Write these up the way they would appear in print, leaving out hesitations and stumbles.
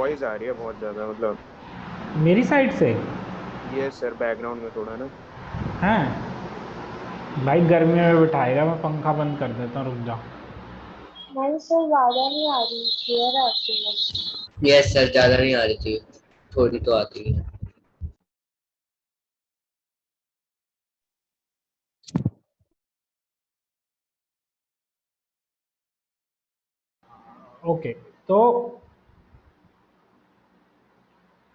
Voice आ रही है बहुत ज्यादा, मतलब। मेरी साइड से? ये सर बैकग्राउंड में थोड़ा ना। हैं? भाई गर्मी में बिठाएगा, मैं पंखा बंद कर देता हूँ, रुक जाओ। नहीं सर, ज्यादा नहीं आ रही, क्लियर आती है। यस सर, ज्यादा नहीं आ रही थी, थोड़ी तो आती है। ओके, तो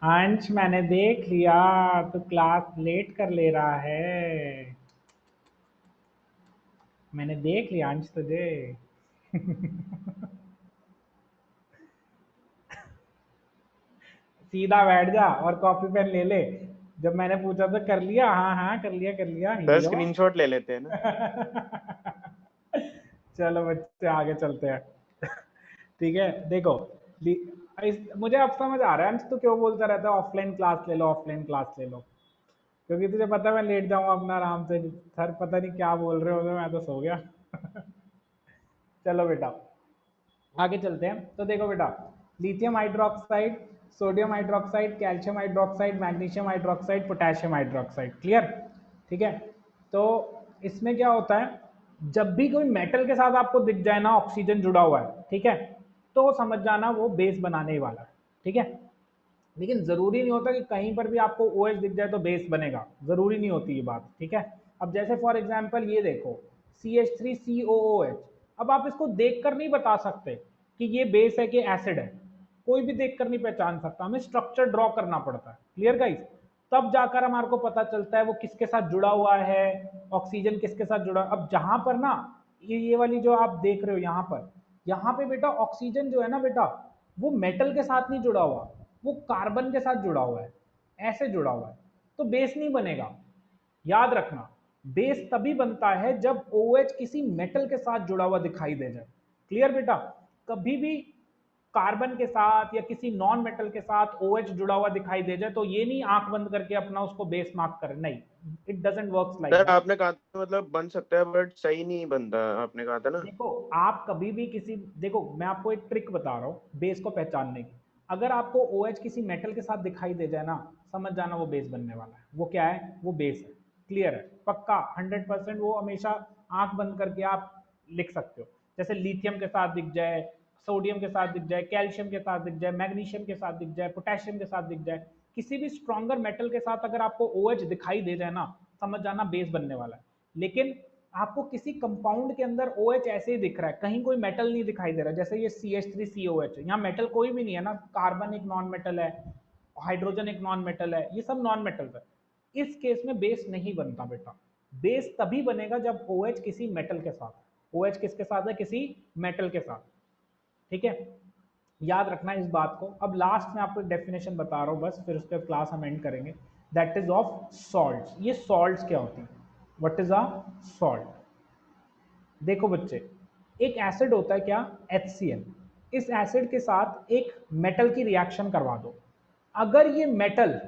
अंश मैंने देख लिया, तू क्लास लेट कर ले रहा है। मैंने देख लिया अंश तुझे। सीधा बैठ जा और कॉपी पेन ले ले। जब मैंने पूछा तो कर लिया, हाँ हाँ कर लिया कर लिया, सर हीरो। स्क्रीनशॉट ले लेते हैं ना। चलो बच्चे आगे चलते हैं। ठीक है, देखो, मुझे अब समझ आ रहा है अंश तू क्यों बोलता रहता है ऑफलाइन क्लास ले लो, ऑफलाइन क्लास ले लो। क्योंकि तुझे पता है मैं लेट जाऊंगा अपना आराम से। सर पता नहीं क्या बोल रहे हो, मैं तो सो गया। चलो बेटा, आगे चलते हैं। तो देखो बेटा, lithium hydroxide, sodium hydroxide, calcium hydroxide, magnesium hydroxide, potassium hydroxide, clear? ठीक है, तो इसमें क्या होता है, जब भी कोई मेटल के साथ आपको दिख जाए ना ऑक्सीजन जुड़ा हुआ है, ठीक है, तो समझ जाना वो बेस बनाने ही वाला है। ठीक है, लेकिन जरूरी नहीं होता कि कहीं पर भी आपको ओ OH दिख जाए तो बेस बनेगा, जरूरी नहीं होती ये बात। ठीक है, अब जैसे फॉर एग्जाम्पल ये देखो, CH3COOH। अब आप इसको देखकर नहीं बता सकते कि ये बेस है कि एसिड है, कोई भी देखकर नहीं पहचान सकता, हमें स्ट्रक्चर ड्रॉ करना पड़ता है। Clear guys? तब जाकर हमारे को पता चलता है वो किसके साथ जुड़ा हुआ है, ऑक्सीजन किसके साथ जुड़ा। अब जहां पर ना ये वाली जो आप देख रहे हो यहाँ पे बेटा ऑक्सीजन जो है ना बेटा, वो मेटल के साथ नहीं जुड़ा हुआ, वो कार्बन के साथ जुड़ा हुआ है, ऐसे जुड़ा हुआ है, तो बेस नहीं बनेगा। याद रखना, बेस तभी बनता है जब OH किसी मेटल के साथ जुड़ा हुआ दिखाई दे जाए। क्लियर बेटा? कभी भी कार्बन के साथ या किसी नॉन मेटल के साथ OH जुड़ा हुआ दिखाई दे जाए तो ये नहीं आंख बंद करके अपना उसको बेस मार्क करे, नहीं, it doesn't work like sir that. आपने कहा था मतलब बन सकता है, बट सही नहीं बनता, आपने कहा था ना। देखो, आप कभी भी किसी, देखो मैं आपको एक ट्रिक बता रहा हूँ बेस को पहचानने की। अगर आपको OH किसी मेटल के साथ दिखाई दे जाए ना, समझ जाना वो बेस बनने वाला है। वो क्या है? वो बेस है। क्लियर है? पक्का 100%, वो हमेशा आंख बंद करके आप लिख सकते हो। जैसे लिथियम के साथ दिख जाए, सोडियम के साथ दिख जाए, कैल्शियम के साथ दिख जाए, मैग्नीशियम के साथ दिख जाए, पोटेशियम के साथ दिख जाए, किसी भी स्ट्रॉन्गर मेटल के साथ अगर आपको OH दिखाई दे जाए ना, समझ जाना बेस बनने वाला है। लेकिन आपको किसी कंपाउंड के अंदर OH ऐसे ही दिख रहा है, कहीं कोई मेटल नहीं दिखाई दे रहा, जैसे ये CH3COH, यहाँ मेटल कोई भी नहीं है ना, कार्बन एक नॉन मेटल है, हाइड्रोजन एक नॉन मेटल है, ये सब नॉन मेटल है। इस केस में बेस नहीं बनता बेटा। बेस तभी बनेगा जब OH किसी मेटल के साथ है। OH किसके साथ है? किसी मेटल के साथ। ठीक है, याद रखना इस बात को। अब लास्ट में आपको एक डेफिनेशन बता रहा हूँ बस, फिर उसके क्लास हम एंड करेंगे। That is of salts. ये सॉल्ट्स क्या होती है? What is a salt? देखो बच्चे, एक एसिड होता है क्या? HCl। इस एसिड के साथ एक मेटल की रिएक्शन करवा दो, अगर ये मेटल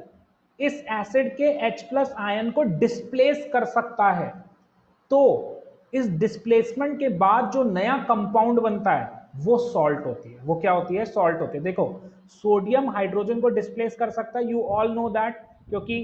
इस एसिड के H+ आयन को डिस्प्लेस कर सकता है, तो इस डिस्प्लेसमेंट के बाद जो नया कंपाउंड बनता है वो सॉल्ट होती है। वो क्या होती है? सॉल्ट होती है। देखो, सोडियम हाइड्रोजन को डिस्प्लेस कर सकता है, यू ऑल नो दैट, क्योंकि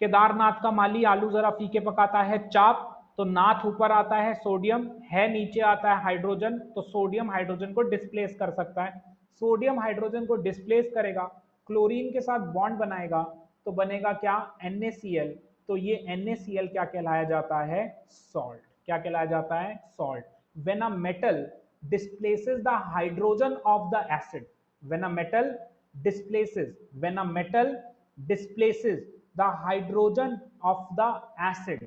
केदारनाथ का माली आलू जरा फीके पकाता है चाप, तो नाथ ऊपर आता है, सोडियम है नीचे आता है हाइड्रोजन, तो सोडियम हाइड्रोजन को डिस्प्लेस कर सकता है। सोडियम हाइड्रोजन को डिस्प्लेस करेगा, क्लोरीन के साथ बॉन्ड बनाएगा, तो बनेगा क्या? NaCl। तो ये NaCl क्या कहलाया जाता है? सॉल्ट। क्या कहलाया जाता है? Salt. When a metal displaces the hydrogen of the acid, when a metal displaces the hydrogen of the acid,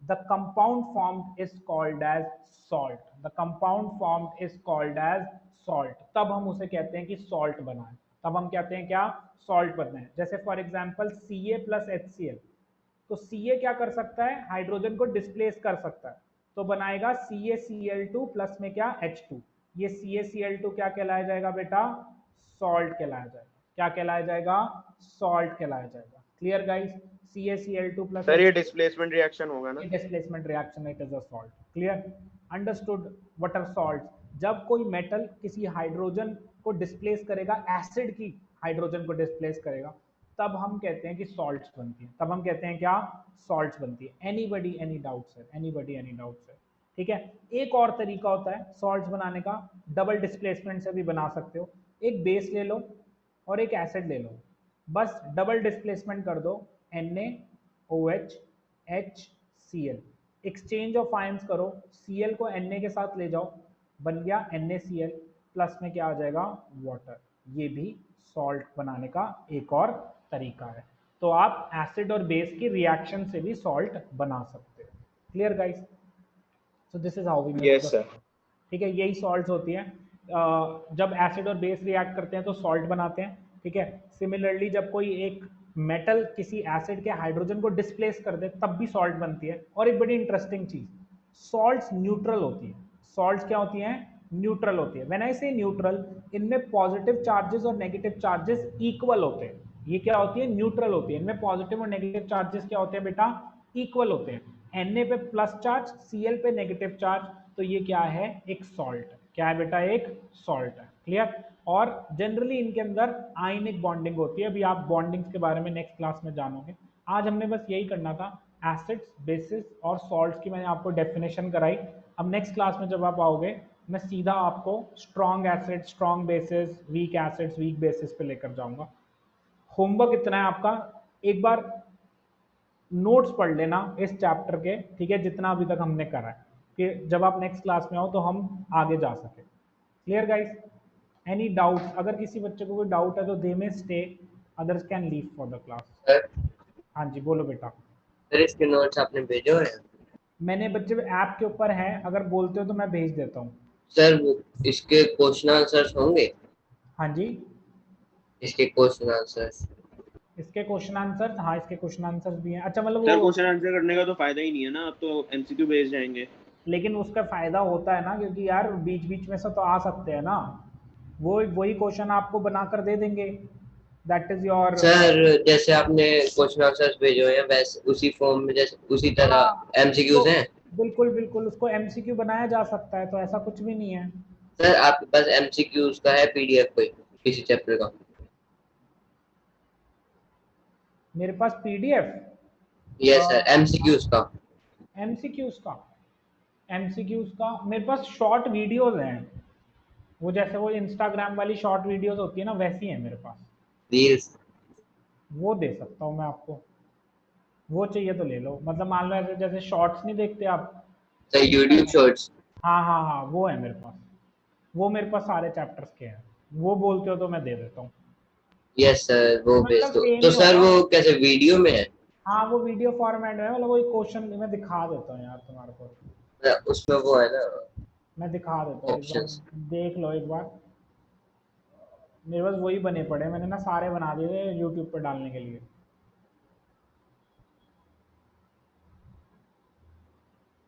the compound formed is called as salt. The compound formed is called as salt. तब हम उसे कहते हैं कि salt बना है। तब हम कहते हैं क्या? salt बना है। जैसे for example Ca plus HCl, तो Ca क्या कर सकता है? हाइड्रोजन को डिस्प्लेस कर सकता है, तो बनाएगा CaCl2 प्लस में क्या? H2। ये CaCl2 क्या कहलाया जाएगा बेटा? सॉल्ट कहलाया जाएगा। क्या कहलाया जाएगा? सॉल्ट कहलाया जाएगा। Clear guys? CaCl2 plus sir ये H2, डिस्प्लेसमेंट रिएक्शन होगा ना। ये displacement reaction, it is a salt. Clear? Understood? What are salts? जब कोई मेटल किसी हाइड्रोजन को डिस्प्लेस करेगा, एसिड की हाइड्रोजन को डिस्प्लेस करेगा, तब हम कहते हैं कि सॉल्ट्स बनती है। तब हम कहते हैं क्या? सॉल्ट्स बनती है। एनीबडी एनी डाउट्स है? एनीबडी एनी डाउट्स है? ठीक है। एक और तरीका होता है सॉल्ट्स बनाने का, डबल डिस्प्लेसमेंट से भी बना सकते हो। एक बेस ले लो और एक एसिड ले लो, बस डबल डिस्प्लेसमेंट कर दो, NaOH HCl, exchange of ions करो, Cl को Na के साथ ले जाओ, बन गया NaCl, प्लस में क्या आ जाएगा? वाटर। ये भी सॉल्ट बनाने का एक और तरीका है। तो आप एसिड और बेस की रिएक्शन से भी सॉल्ट बना सकते हो। Clear guys? So this is how we make yes sir. ठीक है, यही सॉल्ट्स होती हैं। जब एसिड और बेस रिएक्ट करते हैं तो सॉल्ट बनाते हैं। ठीक है। सिमिलरली जब कोई एक मेटल किसी एसिड के हाइड्रोजन को डिस्प्लेस कर दे तब भी सॉल्ट बनती है। और एक बड़ी इंटरेस्टिंग चीज, सॉल्ट्स न्यूट्रल होती है। सॉल्ट्स क्या होती हैं? न्यूट्रल होती है। व्हेन आई से न्यूट्रल, इनमें पॉजिटिव चार्जेस और नेगेटिव चार्जेस इक्वल होते हैं। ये क्या होती है? न्यूट्रल होती है। इनमें पॉजिटिव और नेगेटिव चार्जेस क्या होते हैं बेटा? इक्वल होते हैं। Na पे प्लस चार्ज, Cl पे नेगेटिव चार्ज, तो ये क्या है? एक सॉल्ट। क्या है बेटा? एक सॉल्ट है। क्लियर? और जनरली इनके अंदर आयनिक बॉन्डिंग होती है। अभी आप बॉन्डिंग्स के बारे में नेक्स्ट क्लास में जानोगे। आज हमने बस यही करना था, एसिड्स, बेसिस और सॉल्ट्स की मैंने आपको डेफिनेशन कराई। अब नेक्स्ट क्लास में जब आप आओगे, मैं सीधा आपको strong acid, strong bases, weak acids, weak bases पे लेकर जाऊंगा। होमवर्क इतना है आपका, एक बार नोट्स पढ़ लेना इस चैप्टर के, ठीक है, जितना अभी तक हमने करा है, कि जब आप नेक्स्ट क्लास में आओ तो हम आगे जा सके। Clear guys? Any doubts? अगर किसी बच्चे को कोई डाउट है तो दे में stay, others can leave for the class. Sir हाँ जी बोलो बेटा। सर इसके नोट्स आपने भेजे हुए हैं? मैंने बच्चे ऐप के ऊपर है, अगर बोलते हो तो मैं भेज देता हूँ। सर इसके क्वेश्चन आंसर्स होंगे? हाँ जी, इसके क्वेश्चन आंसर्स? इसके क्वेश्चन आंसर, हाँ इसके क्वेश्चन आंसर्स भी हैं। अच्छा मतलब सर वो, क्वेश्चन आंसर करने का तो फायदा ही नहीं है ना, अब तो MCQ बेस्ड जाएंगे। लेकिन उसका फायदा होता है ना, क्योंकि यार बीच बीच में से तो आ सकते हैं ना, वो वही क्वेश्चन आपको बनाकर दे देंगे। दैट इज योर, सर जैसे आपने क्वेश्चन आंसर्स भेजे हुए हैं वैसे उसी फॉर्म में, जैसे उसी तरह उसको MCQs हैं? बिल्कुल बिल्कुल उसको MCQ बनाया जा सकता है, तो ऐसा कुछ भी नहीं है। सर आपके पास MCQs का है PDF कोई किसी चैप्टर का? मेरे पास PDF, यस सर, MCQs का। एमसीक्यूज का मेरे पास शॉर्ट वीडियोस हैं, वो जैसे वो इंस्टाग्राम वाली शॉर्ट वीडियोस होती है ना, वैसी है मेरे पास। रील्स? वो दे सकता हूँ मैं आपको, वो चाहिए तो ले लो। मतलब मान लो ऐसे जैसे शॉर्ट्स नहीं देखते आप? Sir YouTube shorts? हाँ हाँ हाँ, वो है मेरे पास। वो मेरे पास सारे चैप्टर्स के हैं, वो बोलते हो तो मैं दे देता हूँ। यस सर, वो भेज मतलब दो। सेम तो ही सर होगा। वो कैसे वीडियो में है? हाँ वो वीडियो फॉर्मेट में है, मतलब वो एक क्वेश्चन मैं दिखा देता हूँ यार तुम्हारे को, उसमें वो है ना मैं दिखा देता हूँ, एक बार ऑप्शंस? देख लो एक बार। मेरे पास वही बने पड़े हैं, मैंने ना सारे बना दिए थे यूट्यूब पर डालने के लिए।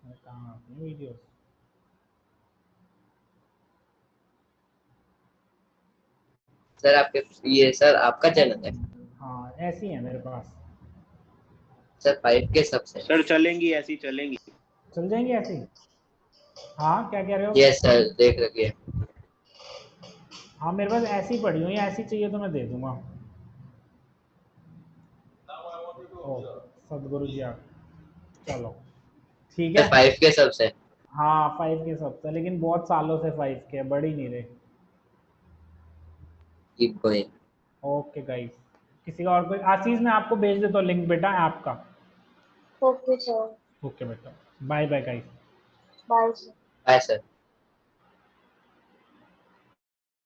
कहाँ आती है वीडियोस? सर आपके, ये सर आपका चैनल है? हाँ ऐसी है मेरे पास। सर 5 के सबसे? सर चलेंगी, ऐसी चलेंगी। चल जाएंगे ऐसे ही? हाँ क्या कह रहे हो? यस सर, देख रखिए। हाँ मेरे पास ऐसी पड़ी हुई है, ऐसी चाहिए तो मैं दे दूंगा। ओ सदगुरु जी आप, चलो ठीक सर है। 5 के सबसे? हाँ 5 के सब था, लेकिन बहुत सालों से 5 के बढ़ ही नहीं रहे। Keep going. ओके गाइस, किसी का और कोई? आशीष मैं आपको भेज देता हूँ लिंक बेटा ऐप का। ओके सर, ओके बेटा, bye bye guys. Bye sir. Bye sir.